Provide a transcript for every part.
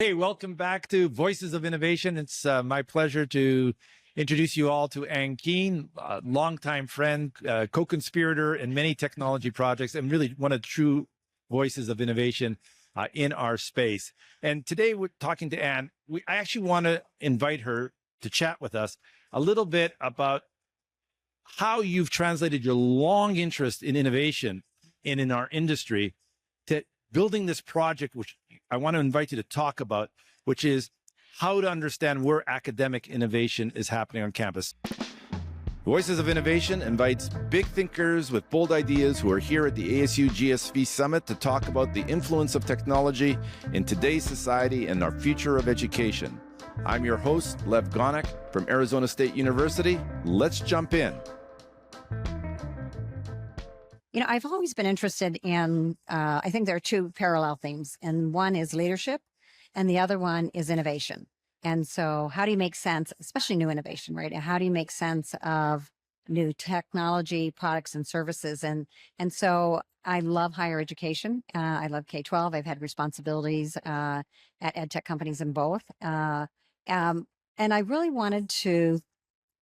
Hey, welcome back to Voices of Innovation. It's my pleasure to introduce you all to Keehn, a longtime friend, co-conspirator in many technology projects, and really one of the true voices of innovation in our space. And today we're talking to Anne. I actually want to invite her to chat with us a little bit about how you've translated your long interest in innovation and in our industry to building this project, which I want to invite you to talk about, which is how to understand where academic innovation is happening on campus. Voices of Innovation invites big thinkers with bold ideas who are here at the ASU+GSV Summit to talk about the influence of technology in today's society and our future of education. I'm your host, Lev Gonick from Arizona State University. Let's jump in. You know, I've always been interested in, I think there are two parallel themes, and one is leadership and the other one is innovation. And so how do you make sense, especially new innovation, right? And how do you make sense of new technology, products and services? And so I love higher education. I love K-12. I've had responsibilities at ed tech companies in both. And I really wanted to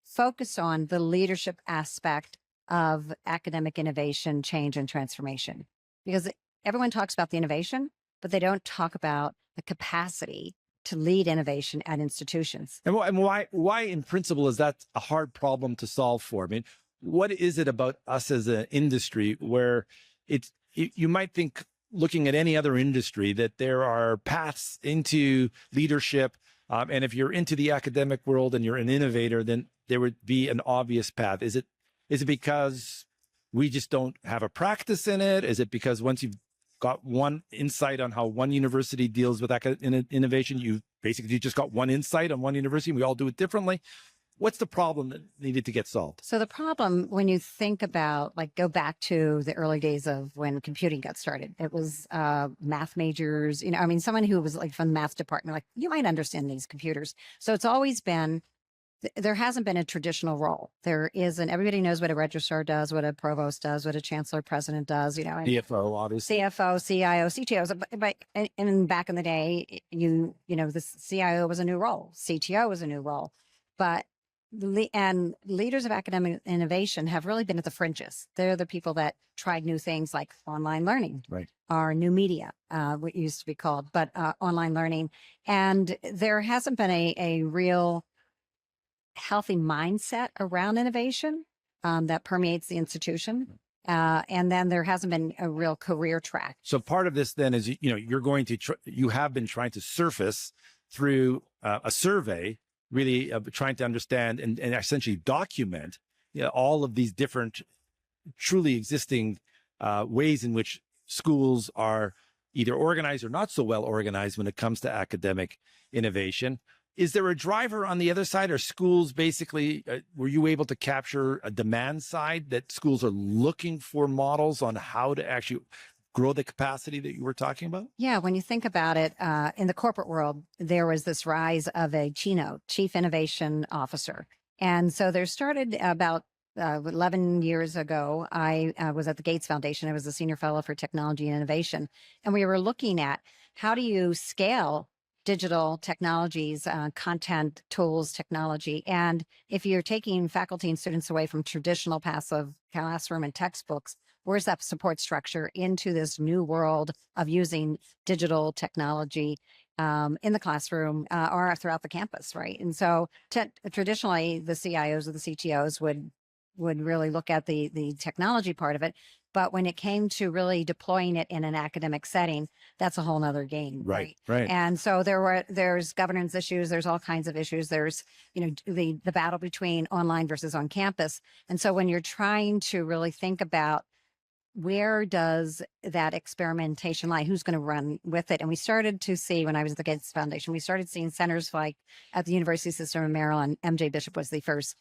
focus on the leadership aspect of academic innovation, change, and transformation. Because everyone talks about the innovation, but they don't talk about the capacity to lead innovation at institutions. And why in principle is that a hard problem to solve for? I mean, what is it about us as an industry where you might think, looking at any other industry, that there are paths into leadership, and if you're into the academic world and you're an innovator, then there would be an obvious path. Is it because we just don't have a practice in it? Is it because once you've got one insight on how one university deals with innovation, you basically just got one insight on one university and we all do it differently? What's the problem that needed to get solved? So the problem, when you think about, like, go back to the early days of when computing got started, it was math majors, you know, I mean, someone who was like from the math department, like, you might understand these computers. So it's always been, there hasn't been a traditional role. There isn't. Everybody knows what a registrar does, what a provost does, what a chancellor president does, you know. And CFO, obviously. CFO, CIO, CTOs. But and back in the day, you know, the CIO was a new role. CTO was a new role. But leaders of academic innovation have really been at the fringes. They're the people that tried new things like online learning, right, or new media, what used to be called, but online learning. And there hasn't been a real healthy mindset around innovation that permeates the institution. And then there hasn't been a real career track. So part of this then is, you know, you have been trying to surface through a survey, really trying to understand and essentially document, you know, all of these different truly existing ways in which schools are either organized or not so well organized when it comes to academic innovation. Is there a driver on the other side? Or schools basically, were you able to capture a demand side that schools are looking for models on how to actually grow the capacity that you were talking about? Yeah, when you think about it, in the corporate world, there was this rise of a CINO, Chief Innovation Officer. And so there started about 11 years ago, I was at the Gates Foundation. I was a senior fellow for technology and innovation. And we were looking at how do you scale digital technologies, content, tools, technology. And if you're taking faculty and students away from traditional passive classroom and textbooks, where's that support structure into this new world of using digital technology in the classroom or throughout the campus, right? And so traditionally, the CIOs or the CTOs would really look at the technology part of it. But when it came to really deploying it in an academic setting, that's a whole nother game. Right. And so there's governance issues. There's all kinds of issues. There's, you know, the battle between online versus on campus. And so when you're trying to really think about where does that experimentation lie? Who's going to run with it? And we started to see, when I was at the Gates Foundation, we started seeing centers like at the University System of Maryland. MJ Bishop was the first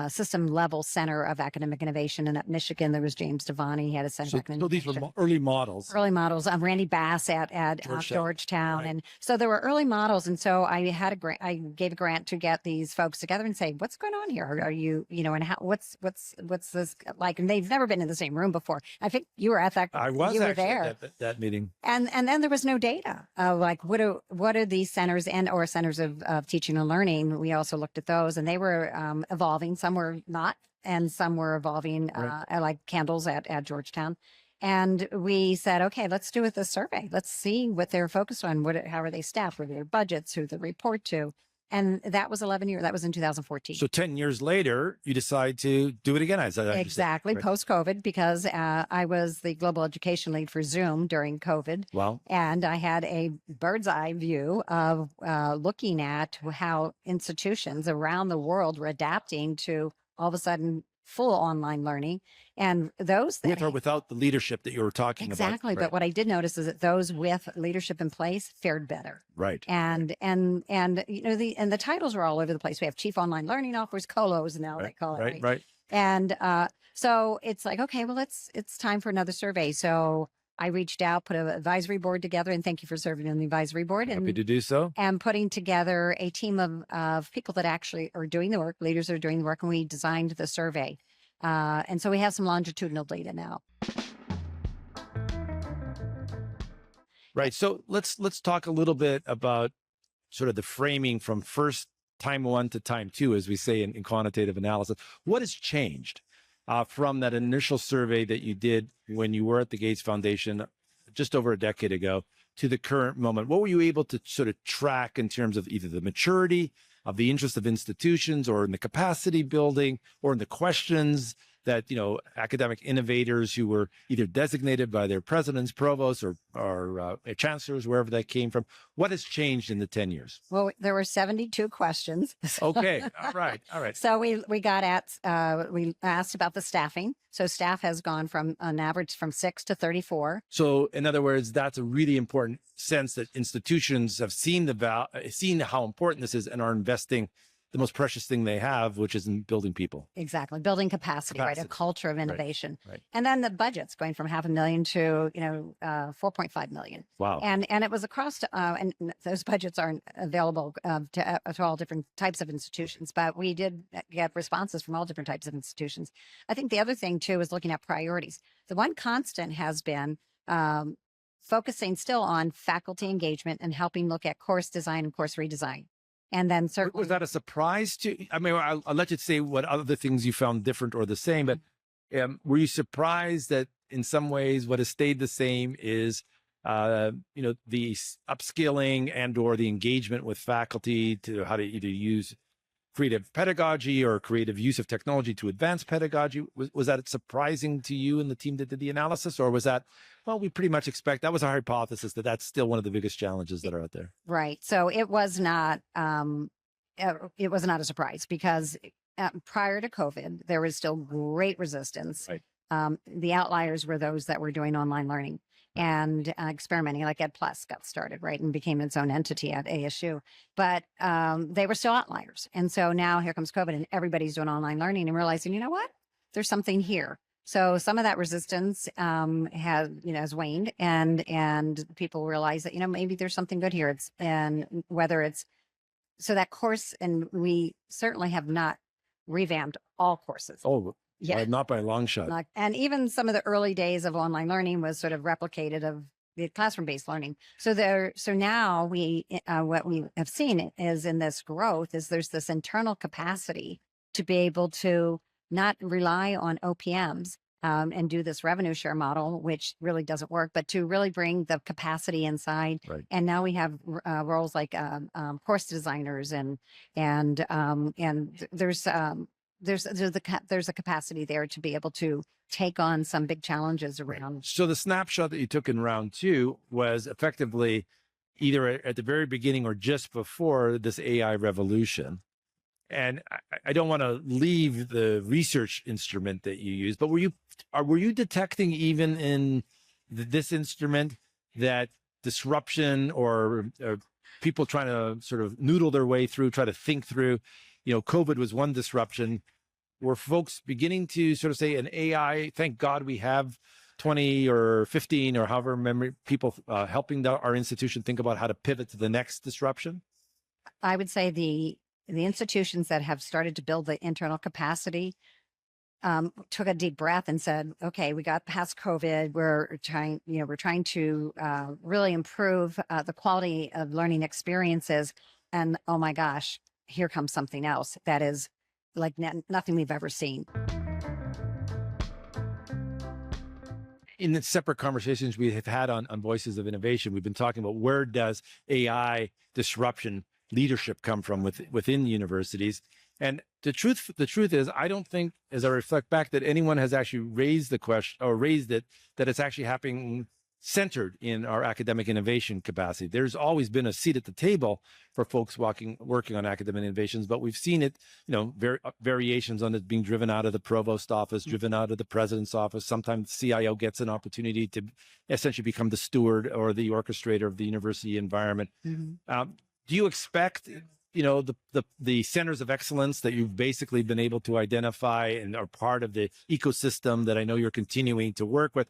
system level center of academic innovation. And at Michigan, there was James Devani. He had a center of academic innovation. So these were early models. Early models. Randy Bass at Georgetown. Right. And so there were early models. And so I had a grant, I gave a grant to get these folks together and say, what's going on here? Are you, you know, and how, what's this like? And they've never been in the same room before. I think you were at that. I was at were actually there. at that meeting. And then there was no data. Like what are these centers or centers of teaching and learning? We also looked at those, and they were evolving. Some were not, and some were evolving, Right. like Candles at Georgetown. And we said, okay, let's do a survey. Let's see what they're focused on. How are they staffed? What are their budgets? Who they report to? And that was 11 years. That was in 2014. So 10 years later, you decide to do it again. Exactly, Right. post-COVID, because I was the global education lead for Zoom during COVID. Wow. And I had a bird's eye view of looking at how institutions around the world were adapting to all of a sudden full online learning. And those that With or without the leadership that you were talking about. exactly, Right. but what I did notice is that those with leadership in place fared better. Right. And you know, the titles are all over the place. We have chief online learning officers, colos now they call it. Right. Right. And so it's like, okay, well, it's time for another survey. So I reached out, put an advisory board together, and thank you for serving on the advisory board. Happy to do so. And putting together a team of people that actually are doing the work, leaders that are doing the work, and we designed the survey. And so we have some longitudinal data now. Right. So let's talk a little bit about sort of the framing from first time one to time two, as we say in quantitative analysis. What has changed from that initial survey that you did when you were at the Gates Foundation just over a decade ago to the current moment? What were you able to sort of track in terms of either the maturity of the interest of institutions, or in the capacity building, or in the questions that, you know, academic innovators who were either designated by their presidents, provosts, or chancellors, wherever that came from? What has changed in the 10 years? Well, there were 72 questions. Okay. All right. All right. So we got at, we asked about the staffing. So staff has gone from an average from 6 to 34. So in other words, that's a really important sense that institutions have seen seen how important this is, and are investing the most precious thing they have, which is in building people. Exactly. Building capacity, right? A culture of innovation. Right. And then the budget's going from $500,000 to, 4.5 million. Wow. And it was across, and those budgets aren't available to all different types of institutions, but we did get responses from all different types of institutions. I think the other thing too is looking at priorities. The one constant has been focusing still on faculty engagement and helping look at course design and course redesign. And then certainly, was that a surprise to, I mean, I'll let you say what other things you found different or the same, but were you surprised that in some ways what has stayed the same is, the upskilling and or the engagement with faculty to how to either use creative pedagogy or creative use of technology to advance pedagogy? Was that surprising to you and the team that did the analysis, or was that, well, we pretty much expect, that was our hypothesis, that that's still one of the biggest challenges that are out there? right. So it was not a surprise, because prior to COVID, there was still great resistance. Right. The outliers were those that were doing online learning and experimenting, like Ed Plus got started, right, and became its own entity at ASU. But they were still outliers. And so now here comes COVID, and everybody's doing online learning and realizing, you know what, there's something here. So some of that resistance has waned, and people realize that, maybe there's something good here. So that course, and we certainly have not revamped all courses. Oh, yeah, not by a long shot. And even some of the early days of online learning was sort of replicated of the classroom-based learning. So now what we have seen is in this growth is there's this internal capacity to be able to not rely on OPMs and do this revenue share model, which really doesn't work, but to really bring the capacity inside. Right. And now we have roles like course designers, and there's a capacity there to be able to take on some big challenges around. Right. So the snapshot that you took in round two was effectively either at the very beginning or just before this AI revolution. And I don't want to leave the research instrument that you use, but were you detecting even in this instrument that disruption or people trying to sort of noodle their way through, try to think through, COVID was one disruption. Were folks beginning to sort of say an AI, thank God we have 20 or 15 or however many people helping our institution think about how to pivot to the next disruption? I would say the institutions that have started to build the internal capacity took a deep breath and said, okay, we got past COVID. We're trying to really improve the quality of learning experiences. And oh my gosh, here comes something else that is like nothing we've ever seen. In the separate conversations we have had on Voices of Innovation, we've been talking about where does AI disruption leadership come from within universities. And the truth is, I don't think, as I reflect back, that anyone has actually raised the question or raised it, that it's actually happening centered in our academic innovation capacity. There's always been a seat at the table for folks working on academic innovations, but we've seen it, variations on it being driven out of the provost office, driven out of the president's office. Sometimes the CIO gets an opportunity to essentially become the steward or the orchestrator of the university environment. Do you expect, the centers of excellence that you've basically been able to identify and are part of the ecosystem that I know you're continuing to work with?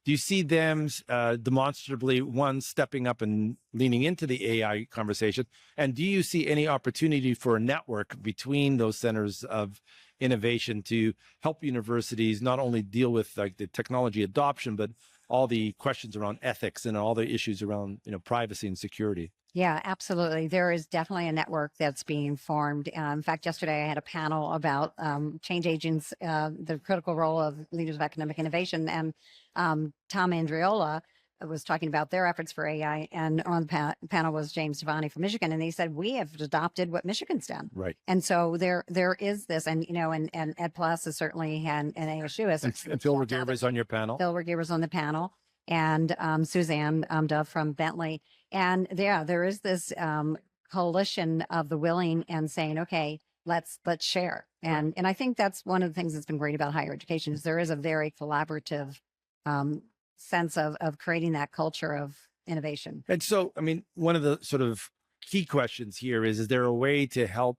Do you see them demonstrably, one, stepping up and leaning into the AI conversation? And do you see any opportunity for a network between those centers of innovation to help universities not only deal with like the technology adoption, but all the questions around ethics and all the issues around, privacy and security? Yeah, absolutely. There is definitely a network that's being formed. In fact, yesterday I had a panel about change agents, the critical role of leaders of academic innovation, and Tom Andriola was talking about their efforts for AI. And on the panel was James Devani from Michigan, and they said we have adopted what Michigan's done. Right. And so there is this, and and Ed Plus is certainly and ASU is. And Phil Regeer is on your panel. Phil Regeer was on the panel, and Suzanne Dove from Bentley. And there is this coalition of the willing and saying, okay, let's share. And I think that's one of the things that's been great about higher education is there is a very collaborative sense of creating that culture of innovation. And so, I mean, one of the sort of key questions here is there a way to help,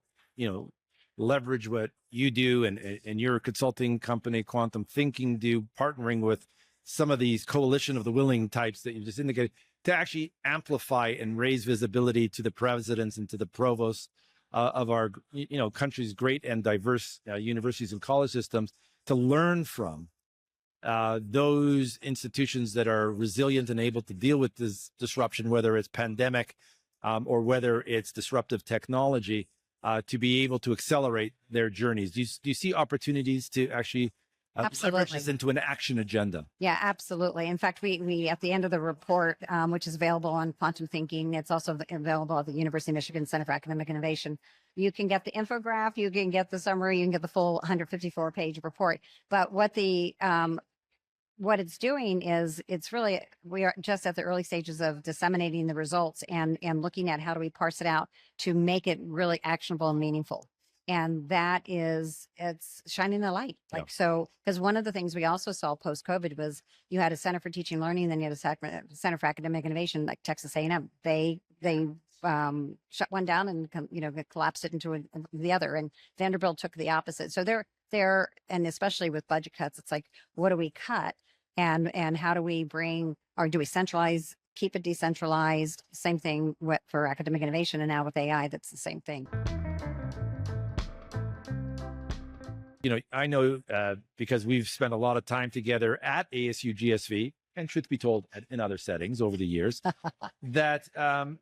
leverage what you do and your consulting company, Quantum Thinking, do, partnering with some of these coalition of the willing types that you just indicated, to actually amplify and raise visibility to the presidents and to the provosts of our, country's great and diverse universities and college systems, to learn from those institutions that are resilient and able to deal with this disruption, whether it's pandemic or whether it's disruptive technology, to be able to accelerate their journeys. Do you see opportunities to actually leverage this into an action agenda? Yeah, absolutely. In fact, we at the end of the report, which is available on Quantum Thinking, it's also available at the University of Michigan Center for Academic Innovation. You can get the infograph, you can get the summary, you can get the full 154-page report. But what it's doing is we are just at the early stages of disseminating the results and looking at how do we parse it out to make it really actionable and meaningful. And it's shining the light. So, because one of the things we also saw post-COVID was you had a Center for Teaching and Learning, then you had a Center for Academic Innovation, like Texas A&M. They shut one down and collapsed it into the other, and Vanderbilt took the opposite. So they're and especially with budget cuts, it's like, what do we cut, and how do we do we centralize, keep it decentralized? Same thing for academic innovation, and now with AI, that's the same thing. I know because we've spent a lot of time together at ASU+GSV, and truth be told, in other settings over the years, that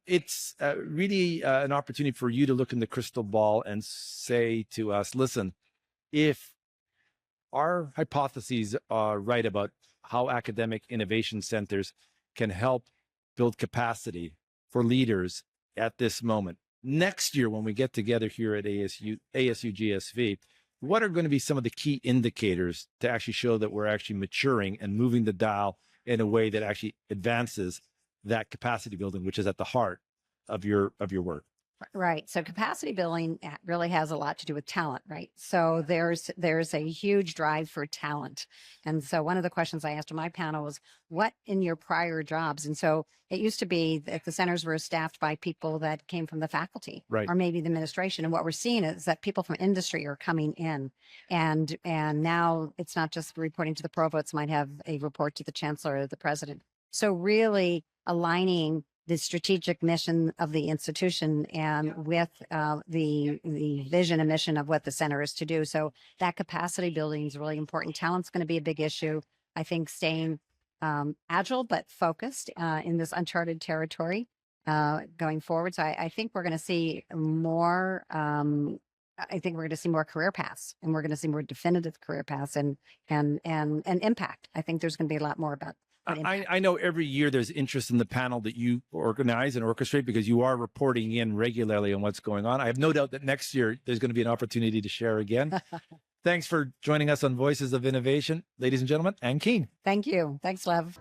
it's really an opportunity for you to look in the crystal ball and say to us, listen, if our hypotheses are right about how academic innovation centers can help build capacity for leaders at this moment, next year when we get together here at ASU+GSV, what are going to be some of the key indicators to actually show that we're actually maturing and moving the dial in a way that actually advances that capacity building, which is at the heart of your work? Right. So capacity building really has a lot to do with talent, right? So there's a huge drive for talent. And so one of the questions I asked to my panel was, what in your prior jobs? And so it used to be that the centers were staffed by people that came from the faculty, right, or maybe the administration. And what we're seeing is that people from industry are coming in, and now it's not just reporting to the provost, might have a report to the chancellor or the president. So really aligning the strategic mission of the institution and with the vision and mission of what the center is to do. So that capacity building is really important. Talent's going to be a big issue. I think staying agile but focused in this uncharted territory going forward. So I think we're going to see more. I think we're going to see more career paths, and we're going to see more definitive career paths and impact. I think there's going to be a lot more about. I know every year there's interest in the panel that you organize and orchestrate because you are reporting in regularly on what's going on. I have no doubt that next year there's going to be an opportunity to share again. Thanks for joining us on Voices of Innovation. Ladies and gentlemen, Ann Keehn. Thank you. Thanks, Lev.